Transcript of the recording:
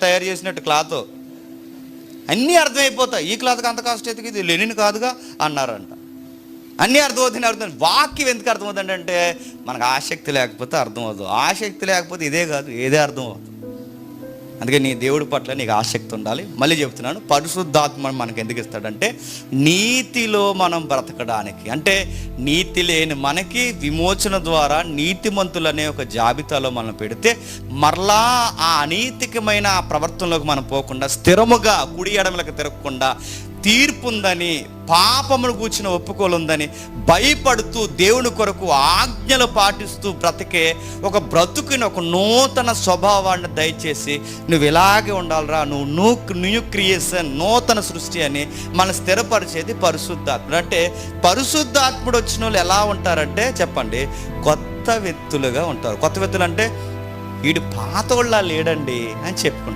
తయారు చేసినట్టు క్లాత్ అన్నీ అర్థమైపోతాయి. ఈ క్లాత్కి అంత కాస్ట్ అయితే ఇది లెనిన్ కాదుగా అన్నారంట. అన్నీ అర్థం. వాక్యం ఎందుకు అర్థమవుతుంది అంటే మనకు ఆసక్తి లేకపోతే అర్థమవుతుంది. ఆసక్తి లేకపోతే ఇదే కాదు ఏదే అర్థమవుతుంది. అందుకే నీ దేవుడి పట్ల నీకు ఆసక్తి ఉండాలి. మళ్ళీ చెప్తున్నాను, పరిశుద్ధాత్మ మనకు ఎందుకు ఇస్తాడంటే నీతిలో మనం బ్రతకడానికి. అంటే నీతి లేని మనకి విమోచన ద్వారా నీతిమంతులనే ఒక జాబితాలో మనం పెడితే మరలా ఆ అనీతికమైన ప్రవర్తనలోకి మనం పోకుండా స్థిరముగా కుడి ఎడమలకు తిరగకుండా తీర్పు ఉందని, పాపమును కూర్చుని ఒప్పుకోలుందని భయపడుతూ దేవుని కొరకు ఆజ్ఞలు పాటిస్తూ బ్రతికే ఒక బ్రతుకుని ఒక నూతన స్వభావాన్ని దయచేసి నువ్వు ఇలాగే ఉండాలిరా, న్యూ క్రియేషన్, నూతన సృష్టి అని మనం స్థిరపరిచేది పరిశుద్ధాత్ముడు. అంటే పరిశుద్ధాత్ముడు వచ్చిన వాళ్ళు ఎలా ఉంటారంటే చెప్పండి, కొత్త వ్యక్తులుగా ఉంటారు. కొత్త వ్యక్తులు అంటే వీడు పాతోళ్ళ లేడండి అని చెప్పుకుంటారు.